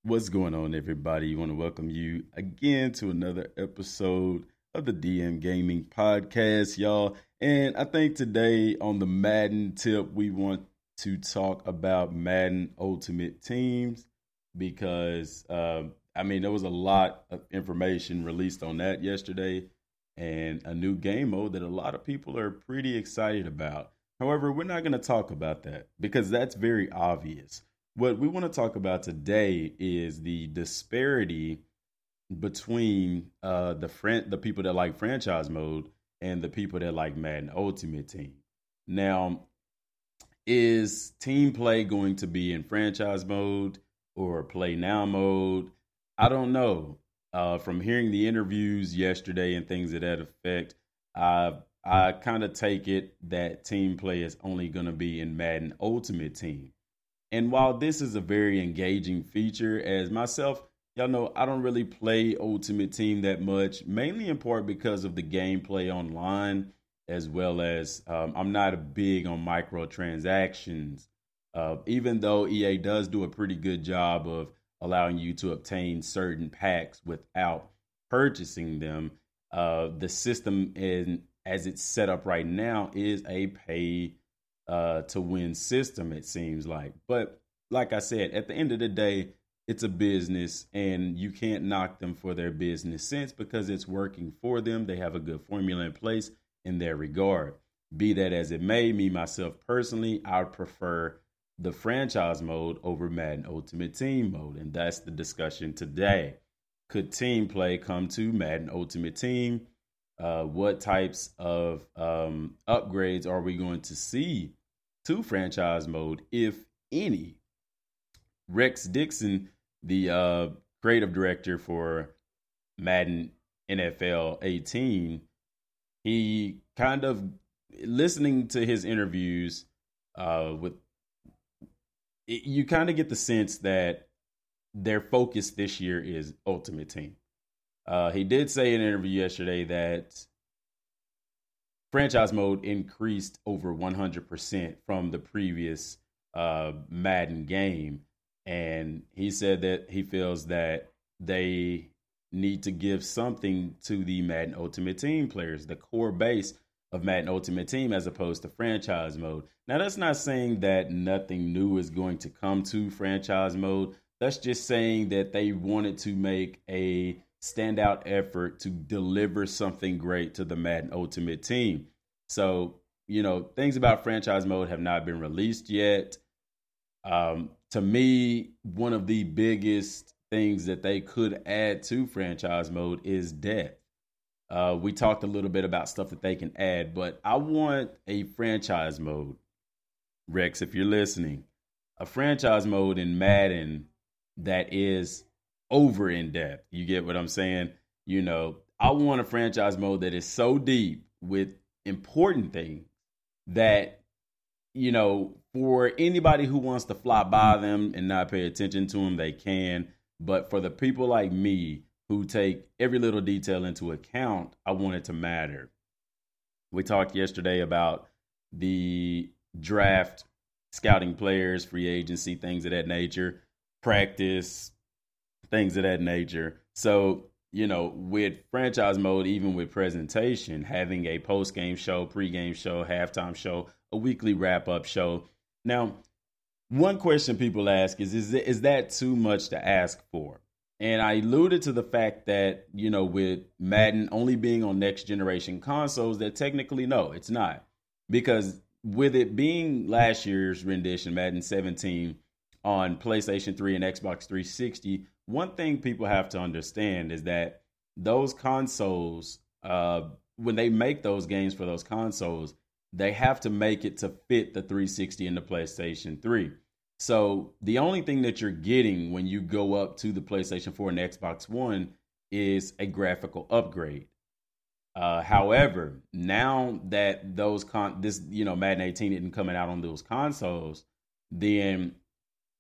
What's going on, everybody? I want to welcome you again to another episode of the DM Gaming Podcast, y'all. And I think today on the Madden tip, we want to talk about Madden Ultimate Teams because, there was a lot of information released on that yesterday and a new game mode that a lot of people are pretty excited about. However, we're not going to talk about that because that's very obvious. What we want to talk about today is the disparity between the people that like franchise mode and the people that like Madden Ultimate Team. Now, is team play going to be in franchise mode or play now mode? I don't know. From hearing the interviews yesterday and things of that effect, I kind of take it that team play is only going to be in Madden Ultimate Team. And while this is a very engaging feature, as myself, y'all know I don't really play Ultimate Team that much, mainly in part because of the gameplay online, as well as I'm not big on microtransactions. Even though EA does do a pretty good job of allowing you to obtain certain packs without purchasing them, the system as it's set up right now is a pay to win system, it seems like. But like I said, at the end of the day, it's a business and you can't knock them for their business sense because it's working for them. They have a good formula in place in their regard. Be that as it may, me, myself personally, I would prefer the franchise mode over Madden Ultimate Team mode. And that's the discussion today. Could team play come to Madden Ultimate Team? What types of upgrades are we going to see to franchise mode, if any? Rex Dixon, the creative director for Madden NFL 18, he kind of, listening to his interviews you kind of get the sense that their focus this year is Ultimate Team. He did say in an interview yesterday that franchise mode increased over 100% from the previous Madden game. And he said that he feels that they need to give something to the Madden Ultimate Team players, the core base of Madden Ultimate Team, as opposed to franchise mode. Now, that's not saying that nothing new is going to come to franchise mode. That's just saying that they wanted to make a standout effort to deliver something great to the Madden Ultimate Team. So, things about franchise mode have not been released yet. To me, one of the biggest things that they could add to franchise mode is depth. We talked a little bit about stuff that they can add, but I want a franchise mode. Rex, if you're listening, a franchise mode in Madden that is over in depth. You get what I'm saying? I want a franchise mode that is so deep with important things that, for anybody who wants to fly by them and not pay attention to them, they can. But for the people like me who take every little detail into account, I want it to matter. We talked yesterday about the draft, scouting players, free agency, things of that nature, practice, things of that nature. So, with franchise mode, even with presentation, having a post-game show, pre-game show, halftime show, a weekly wrap-up show. Now, one question people ask is that too much to ask for? And I alluded to the fact that, with Madden only being on next generation consoles, that technically, no, it's not. Because with it being last year's rendition, Madden 17, on PlayStation 3 and Xbox 360, one thing people have to understand is that those consoles, when they make those games for those consoles, they have to make it to fit the 360 and the PlayStation 3. So the only thing that you're getting when you go up to the PlayStation 4 and Xbox One is a graphical upgrade. However, now that Madden 18 isn't coming out on those consoles, then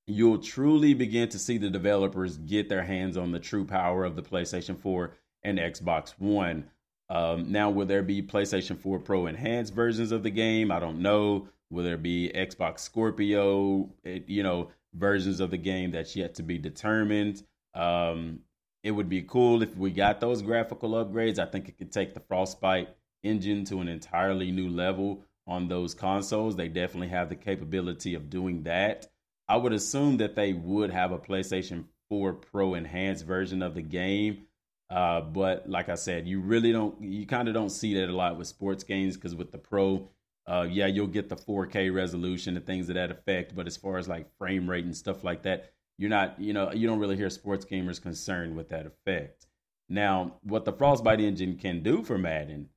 you'll truly begin to see the developers get their hands on the true power of the PlayStation 4 and Xbox One. Now, will there be PlayStation 4 Pro enhanced versions of the game? I don't know. Will there be Xbox Scorpio? versions of the game that's yet to be determined. It would be cool if we got those graphical upgrades. I think it could take the Frostbite engine to an entirely new level on those consoles. They definitely have the capability of doing that. I would assume that they would have a PlayStation 4 Pro enhanced version of the game. But like I said, you kind of don't see that a lot with sports games, because with the Pro, yeah, you'll get the 4K resolution and things of that effect. But as far as like frame rate and stuff like that, you're not, you don't really hear sports gamers concerned with that effect. Now, what the Frostbite engine can do for Madden,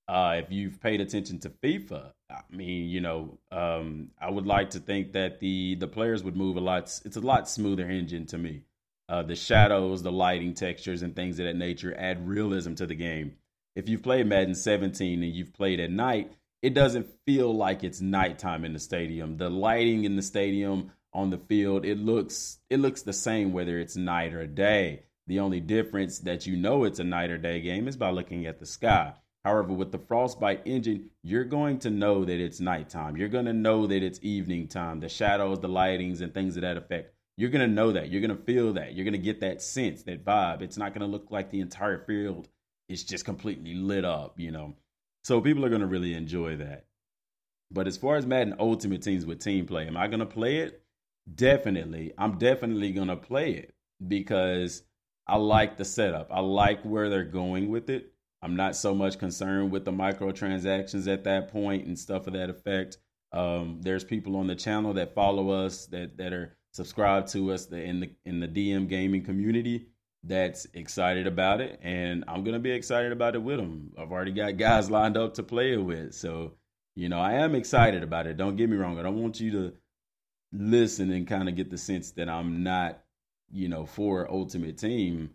if you've paid attention to FIFA, I mean, I would like to think that the players would move a lot. It's a lot smoother engine to me. The shadows, the lighting textures, and things of that nature add realism to the game. If you've played Madden 17 and you've played at night, it doesn't feel like it's nighttime in the stadium. The lighting in the stadium, on the field, it looks the same whether it's night or day. The only difference that it's a night or day game is by looking at the sky. However, with the Frostbite engine, you're going to know that it's nighttime. You're going to know that it's evening time. The shadows, the lightings, and things of that effect. You're going to know that. You're going to feel that. You're going to get that sense, that vibe. It's not going to look like the entire field is just completely lit up, So people are going to really enjoy that. But as far as Madden Ultimate Teams with team play, am I going to play it? Definitely. I'm definitely going to play it because I like the setup. I like where they're going with it. I'm not so much concerned with the microtransactions at that point and stuff of that effect. There's people on the channel that follow us that are subscribed to us in the DM gaming community that's excited about it, and I'm gonna be excited about it with them. I've already got guys lined up to play it with, so I am excited about it. Don't get me wrong. I don't want you to listen and kind of get the sense that I'm not, for Ultimate Team.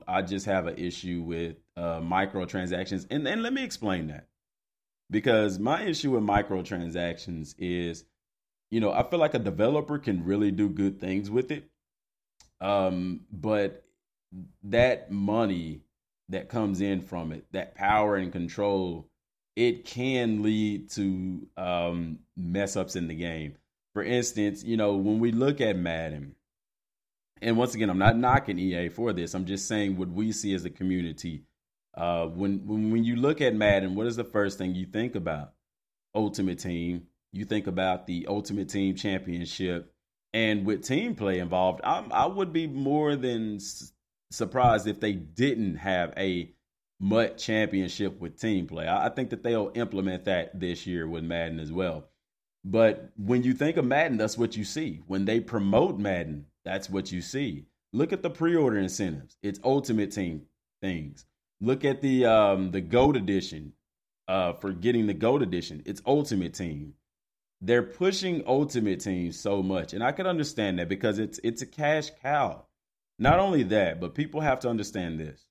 I just have an issue with microtransactions. And let me explain that. Because my issue with microtransactions is, I feel like a developer can really do good things with it. But that money that comes in from it, that power and control, it can lead to mess ups in the game. For instance, when we look at Madden, and once again, I'm not knocking EA for this. I'm just saying what we see as a community. When you look at Madden, what is the first thing you think about? Ultimate Team. You think about the Ultimate Team Championship. And with team play involved, I would be more than surprised if they didn't have a MUT championship with team play. I think that they'll implement that this year with Madden as well. But when you think of Madden, that's what you see. When they promote Madden, that's what you see. Look at the pre-order incentives. It's Ultimate Team things. Look at the GOAT edition. For getting the GOAT edition, it's Ultimate Team. They're pushing Ultimate Team so much, and I can understand that because it's a cash cow. Not only that, but people have to understand this,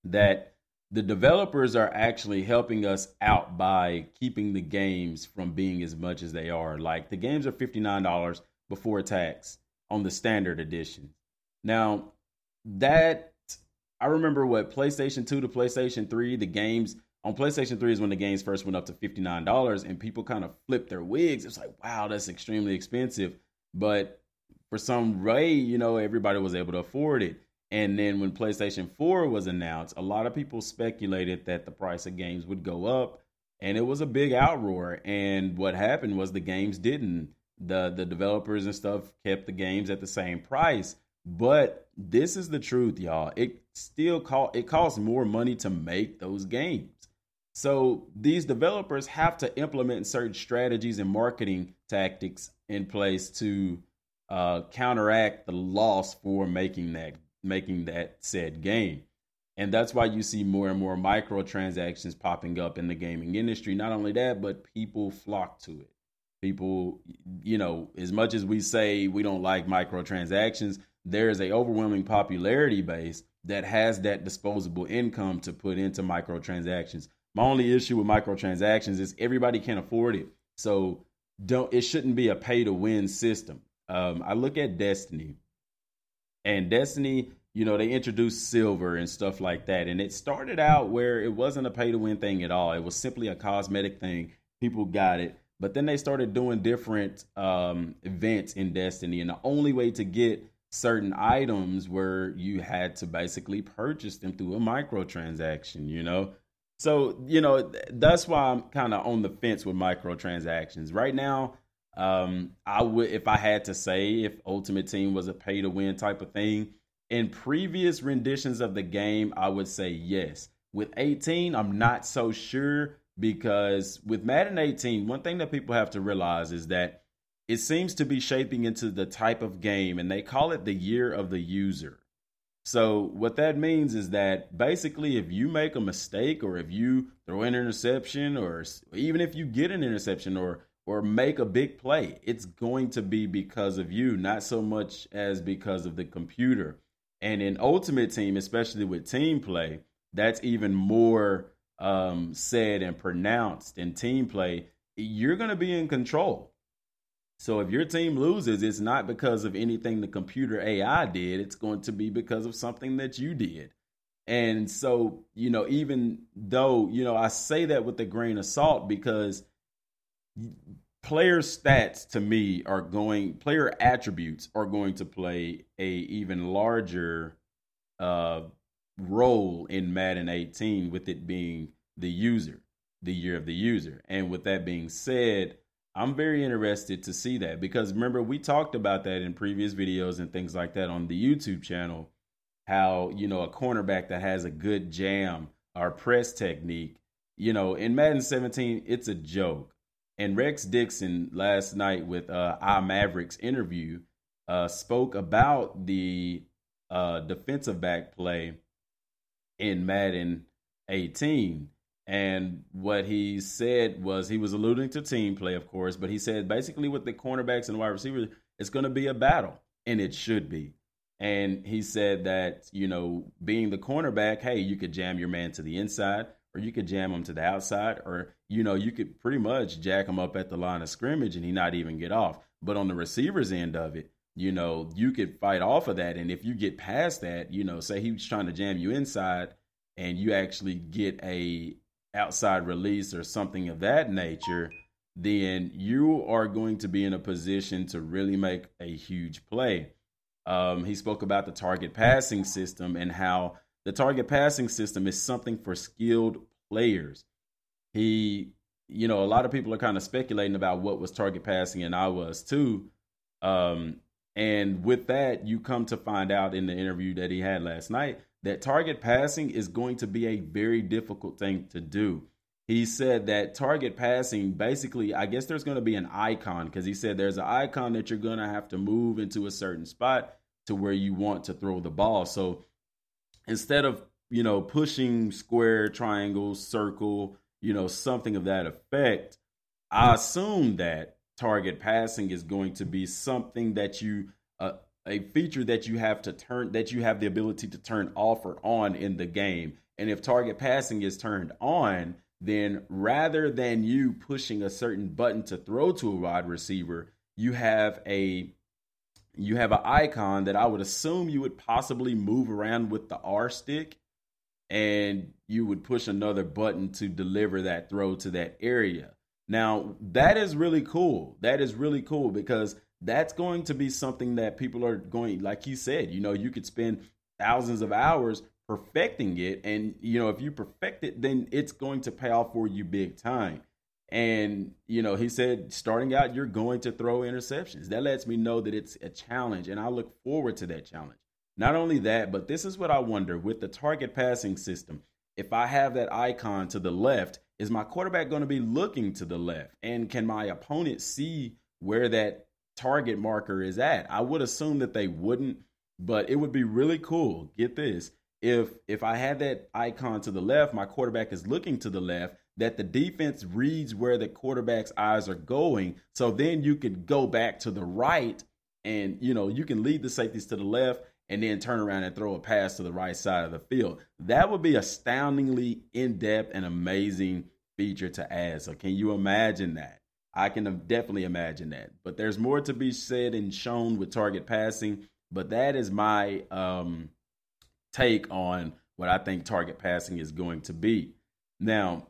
that the developers are actually helping us out by keeping the games from being as much as they are. Like, the games are $59 before tax on the standard edition. Now, that, I remember PlayStation 2 to PlayStation 3, the games on PlayStation 3 is when the games first went up to $59, and people kind of flipped their wigs. It's like, wow, that's extremely expensive. But for some way, everybody was able to afford it. And then when PlayStation 4 was announced, a lot of people speculated that the price of games would go up, and it was a big outroar. And what happened was the games didn't. The developers and stuff kept the games at the same price. But this is the truth, y'all. It costs more money to make those games. So these developers have to implement certain strategies and marketing tactics in place to counteract the loss for making that said game. And that's why you see more and more microtransactions popping up in the gaming industry. Not only that, but people flock to it. People, as much as we say we don't like microtransactions, there is a overwhelming popularity base that has that disposable income to put into microtransactions. My only issue with microtransactions is everybody can't afford it. So it shouldn't be a pay to win system. I look at Destiny, and Destiny, they introduced silver and stuff like that. And it started out where it wasn't a pay to win thing at all. It was simply a cosmetic thing. People got it. But then they started doing different events in Destiny, and the only way to get certain items were you had to basically purchase them through a microtransaction, So, that's why I'm kind of on the fence with microtransactions. Right now, I would, if I had to say, if Ultimate Team was a pay to win type of thing, in previous renditions of the game, I would say yes. With 18, I'm not so sure, because with Madden 18, one thing that people have to realize is that it seems to be shaping into the type of game, and they call it the year of the user. So what that means is that basically if you make a mistake, or if you throw an interception, or even if you get an interception, or make a big play, it's going to be because of you, not so much as because of the computer. And in Ultimate Team, especially with team play, that's even more said and pronounced. In team play, you're going to be in control. So if your team loses, it's not because of anything the computer AI did. It's going to be because of something that you did. And so, even though, I say that with a grain of salt, because player stats to me player attributes are going to play a even larger role in Madden 18, with it being the year of the user. And with that being said, I'm very interested to see that, because remember, we talked about that in previous videos and things like that on the YouTube channel, how, a cornerback that has a good jam or press technique, in Madden 17, it's a joke. And Rex Dixon last night with iMavericks interview spoke about the defensive back play in Madden 18. And what he said was, he was alluding to team play, of course, but he said basically with the cornerbacks and wide receivers, it's going to be a battle, and it should be. And he said that, being the cornerback, hey, you could jam your man to the inside, or you could jam him to the outside, or, you could pretty much jack him up at the line of scrimmage and he not even get off. But on the receiver's end of it, you could fight off of that. And if you get past that, say he was trying to jam you inside and you actually get a outside release or something of that nature, then you are going to be in a position to really make a huge play. He spoke about the target passing system, and how the target passing system is something for skilled players. A lot of people are kind of speculating about what was target passing, and I was too. And with that, you come to find out in the interview that he had last night that target passing is going to be a very difficult thing to do. He said that target passing, basically, I guess there's going to be an icon, because he said there's an icon that you're going to have to move into a certain spot to where you want to throw the ball. So instead of, pushing square, triangle, circle, something of that effect, I assume that target passing is going to be something that a feature that you have the ability to turn off or on in the game. And if target passing is turned on, then rather than you pushing a certain button to throw to a wide receiver, you have an icon that I would assume you would possibly move around with the R stick, and you would push another button to deliver that throw to that area. Now, that is really cool. That is really cool, because that's going to be something that people are going, like he said, you could spend thousands of hours perfecting it. And, if you perfect it, then it's going to pay off for you big time. And, he said, starting out, you're going to throw interceptions. That lets me know that it's a challenge, and I look forward to that challenge. Not only that, but this is what I wonder with the target passing system. If I have that icon to the left, is my quarterback going to be looking to the left? And can my opponent see where that target marker is at? I would assume that they wouldn't, but it would be really cool. Get this. If I had that icon to the left, my quarterback is looking to the left, that the defense reads where the quarterback's eyes are going. So then you could go back to the right, and, you can lead the safeties to the left and then turn around and throw a pass to the right side of the field. That would be astoundingly in-depth and amazing feature to add. So can you imagine that? I can definitely imagine that. But there's more to be said and shown with target passing. But that is my take on what I think target passing is going to be. Now,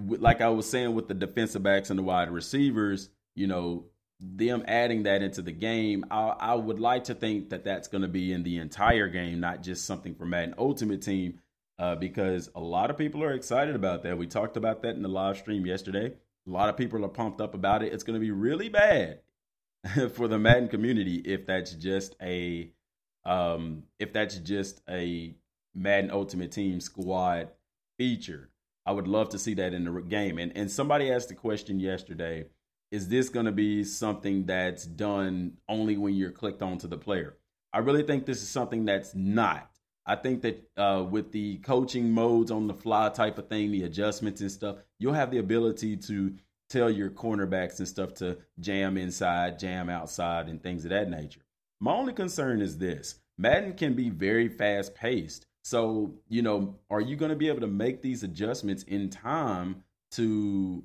like I was saying with the defensive backs and the wide receivers, them adding that into the game, I would like to think that that's going to be in the entire game, not just something for Madden Ultimate Team, because a lot of people are excited about that. We talked about that in the live stream yesterday. A lot of people are pumped up about it. It's going to be really bad for the Madden community if that's just a Madden Ultimate Team squad feature. I would love to see that in the game. And somebody asked the question yesterday, is this going to be something that's done only when you're clicked onto the player? I really think this is something that's not. I think that with the coaching modes on the fly type of thing, the adjustments and stuff, you'll have the ability to tell your cornerbacks and stuff to jam inside, jam outside, and things of that nature. My only concern is this. Madden can be very fast paced. So, are you going to be able to make these adjustments in time to,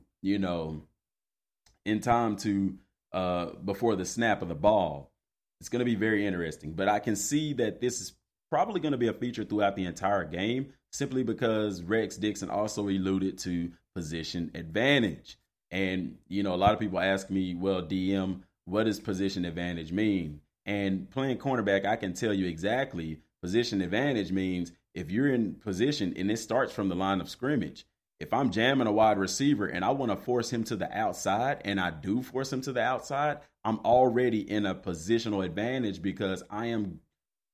before the snap of the ball? It's going to be very interesting. But I can see that this is probably going to be a feature throughout the entire game, simply because Rex Dixon also alluded to position advantage. And, a lot of people ask me, well, DM, what does position advantage mean? And playing cornerback, I can tell you exactly. Position advantage means if you're in position and it starts from the line of scrimmage, if I'm jamming a wide receiver and I want to force him to the outside, and I do force him to the outside, I'm already in a positional advantage because I am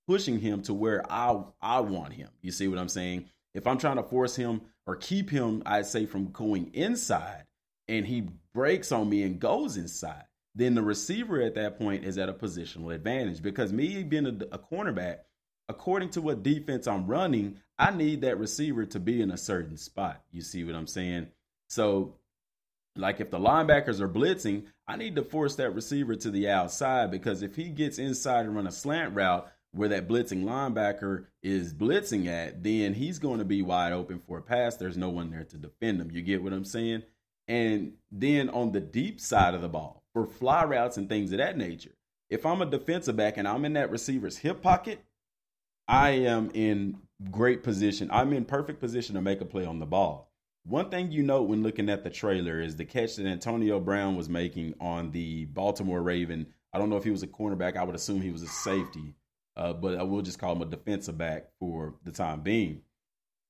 pushing him to where I want him. You see what I'm saying? If I'm trying to force him or keep him, I'd say, from going inside, and he breaks on me and goes inside, then the receiver at that point is at a positional advantage, because me being a cornerback, according to what defense I'm running, I need that receiver to be in a certain spot. You see what I'm saying? So, like if the linebackers are blitzing, I need to force that receiver to the outside, because if he gets inside and run a slant route where that blitzing linebacker is blitzing at, then he's going to be wide open for a pass. There's no one there to defend him. You get what I'm saying? And then on the deep side of the ball, for fly routes and things of that nature, if I'm a defensive back and I'm in that receiver's hip pocket, I am in great position. I'm in perfect position to make a play on the ball. One thing you note when looking at the trailer is the catch that Antonio Brown was making on the Baltimore Raven. I don't know if he was a cornerback. I would assume he was a safety, but I will just call him a defensive back for the time being.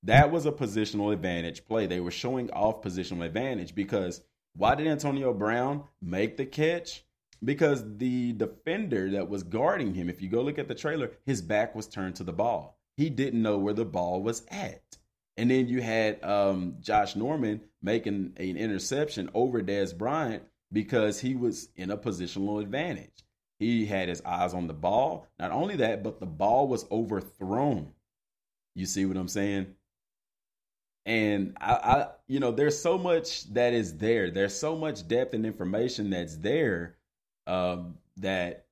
That was a positional advantage play. They were showing off positional advantage, because why did Antonio Brown make the catch? Because the defender that was guarding him, if you go look at the trailer, his back was turned to the ball. He didn't know where the ball was at. And then you had Josh Norman making an interception over Dez Bryant because he was in a positional advantage. He had his eyes on the ball. Not only that, but the ball was overthrown. You see what I'm saying? And I there's so much that is there. There's so much depth and information that's there that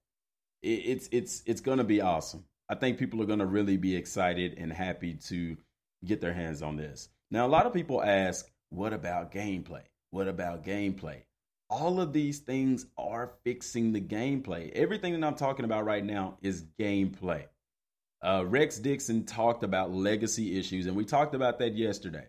it's going to be awesome. I think people are going to really be excited and happy to get their hands on this. Now, a lot of people ask, what about gameplay? What about gameplay? All of these things are fixing the gameplay. Everything that I'm talking about right now is gameplay. Rex Dixon talked about legacy issues, and we talked about that yesterday.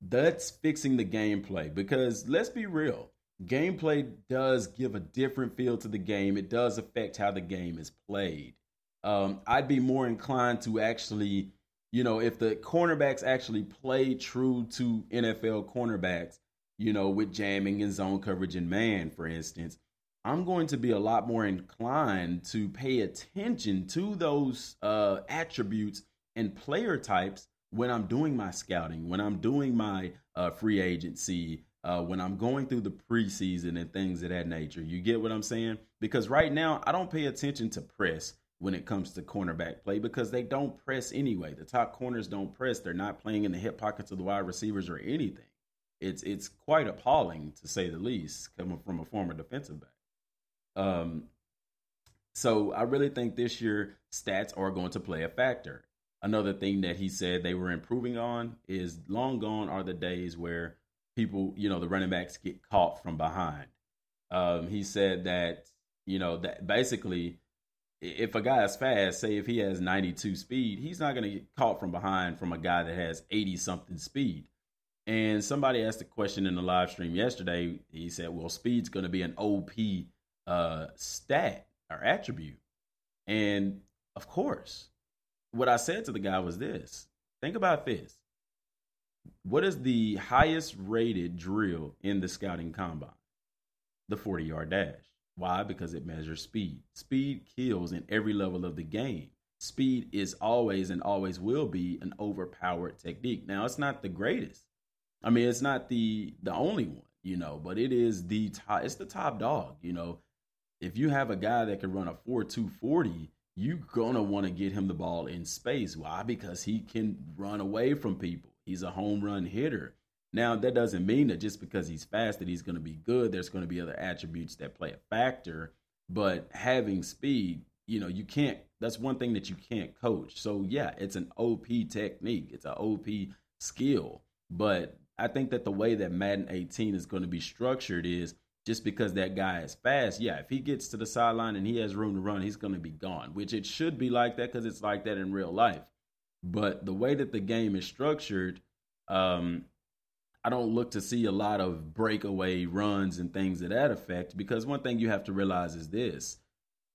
That's fixing the gameplay, because let's be real. Gameplay does give a different feel to the game. It does affect how the game is played. I'd be more inclined to actually, if the cornerbacks actually play true to NFL cornerbacks, with jamming and zone coverage and man, for instance, I'm going to be a lot more inclined to pay attention to those attributes and player types when I'm doing my scouting, when I'm doing my free agency, when I'm going through the preseason and things of that nature. You get what I'm saying? Because right now, I don't pay attention to press when it comes to cornerback play, because they don't press anyway. The top corners don't press. They're not playing in the hip pockets of the wide receivers or anything. It's quite appalling, to say the least, coming from a former defensive back. So I really think this year stats are going to play a factor. Another thing that he said they were improving on is, long gone are the days where people, the running backs get caught from behind. He said that, that basically, if a guy is fast, say if he has 92 speed, he's not going to get caught from behind from a guy that has 80 something speed. And somebody asked a question in the live stream yesterday. He said, well, speed's going to be an OP stat or attribute. And of course, what I said to the guy was this. Think about this. What is the highest rated drill in the scouting combine? The 40-yard dash. Why? Because it measures speed. Speed kills in every level of the game. Speed is always and always will be an overpowered technique. Now, it's not the greatest. I mean, it's not the only one, but it is the top. It's the top dog, If you have a guy that can run a 4.2 40, you're going to want to get him the ball in space. Why? Because he can run away from people. He's a home run hitter. Now, that doesn't mean that just because he's fast that he's going to be good. There's going to be other attributes that play a factor. But having speed, you can't. That's one thing that you can't coach. So, yeah, it's an OP technique. It's an OP skill. But I think that the way that Madden 18 is going to be structured is just because that guy is fast. Yeah, if he gets to the sideline and he has room to run, he's going to be gone, which it should be like that because it's like that in real life. But the way that the game is structured, I don't look to see a lot of breakaway runs and things of that effect, because one thing you have to realize is this.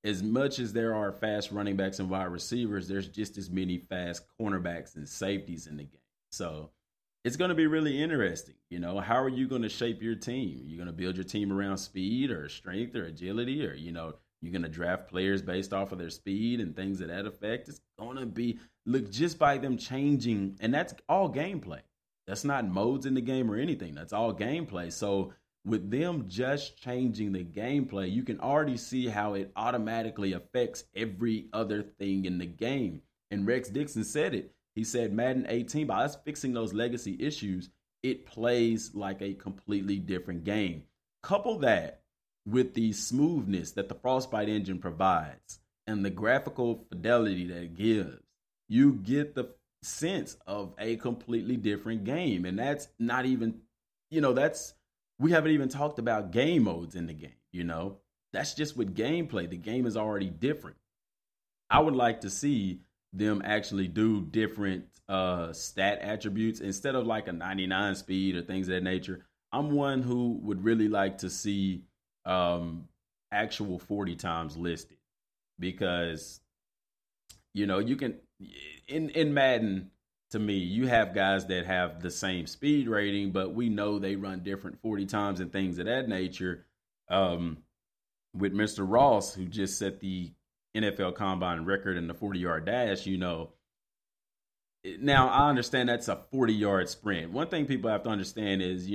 As much as there are fast running backs and wide receivers, there's just as many fast cornerbacks and safeties in the game. So it's going to be really interesting. How are you going to shape your team? Are you going to build your team around speed or strength or agility, or, you're going to draft players based off of their speed and things of that effect? It's going to be, look, just by them changing, and that's all gameplay. That's not modes in the game or anything. That's all gameplay. So with them just changing the gameplay, you can already see how it automatically affects every other thing in the game. And Rex Dixon said it. He said Madden 18, by us fixing those legacy issues, it plays like a completely different game. Couple that with the smoothness that the Frostbite engine provides and the graphical fidelity that it gives, you get the sense of a completely different game. And that's not even, we haven't even talked about game modes in the game, That's just with gameplay. The game is already different. I would like to see them actually do different stat attributes instead of like a 99 speed or things of that nature. I'm one who would really like to see actual 40 times listed, because you can in Madden, to me, you have guys that have the same speed rating, but we know they run different 40 times and things of that nature. With Mr. Ross, who just set the NFL Combine record in the 40-yard dash, now I understand that's a 40-yard sprint. One thing people have to understand is,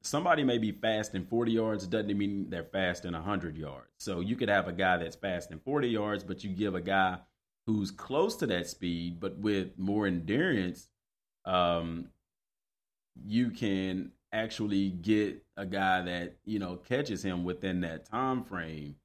somebody may be fast in 40 yards, doesn't mean they're fast in 100 yards. So you could have a guy that's fast in 40 yards, but you give a guy who's close to that speed, but with more endurance, you can actually get a guy that, catches him within that time frame.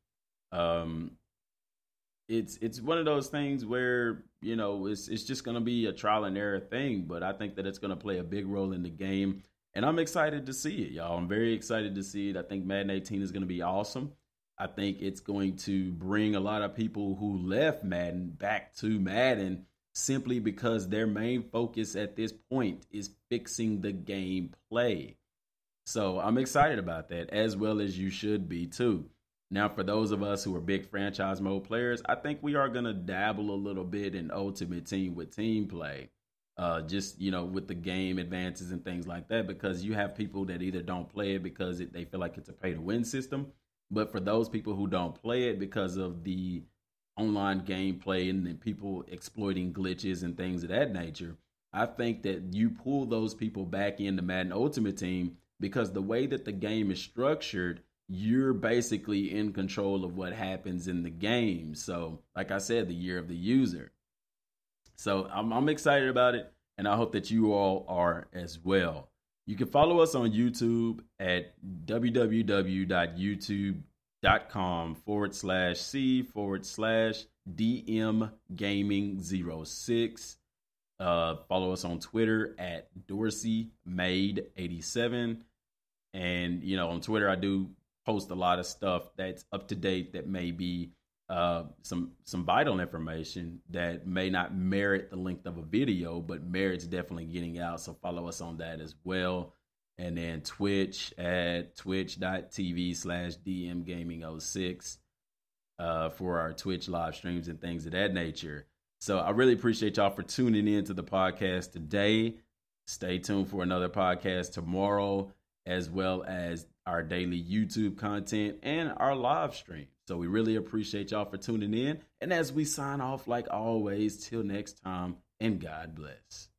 It's one of those things where, it's just going to be a trial and error thing, but I think that it's going to play a big role in the game, and I'm excited to see it, y'all. I'm very excited to see it. I think Madden 18 is going to be awesome. I think it's going to bring a lot of people who left Madden back to Madden simply because their main focus at this point is fixing the gameplay. So I'm excited about that, as well as you should be too. Now, for those of us who are big franchise mode players, I think we are going to dabble a little bit in Ultimate Team with team play, just, with the game advances and things like that, because you have people that either don't play it because they feel like it's a pay-to-win system. But for those people who don't play it because of the online gameplay and then people exploiting glitches and things of that nature, I think that you pull those people back into Madden Ultimate Team, because the way that the game is structured, you're basically in control of what happens in the game. So, like I said, the year of the user. So I'm excited about it, and I hope that you all are as well. You can follow us on YouTube at www.youtube.com/C/DM Gaming 06. Follow us on Twitter at DorseyMade87. And, on Twitter, I do post a lot of stuff that's up to date that may be some vital information that may not merit the length of a video, but merits definitely getting out. So follow us on that as well. And then Twitch at twitch.tv/dmgaming06 for our Twitch live streams and things of that nature. So I really appreciate y'all for tuning in to the podcast today. Stay tuned for another podcast tomorrow, as well as our daily YouTube content and our live stream. So we really appreciate y'all for tuning in. And as we sign off, like always, till next time, and God bless.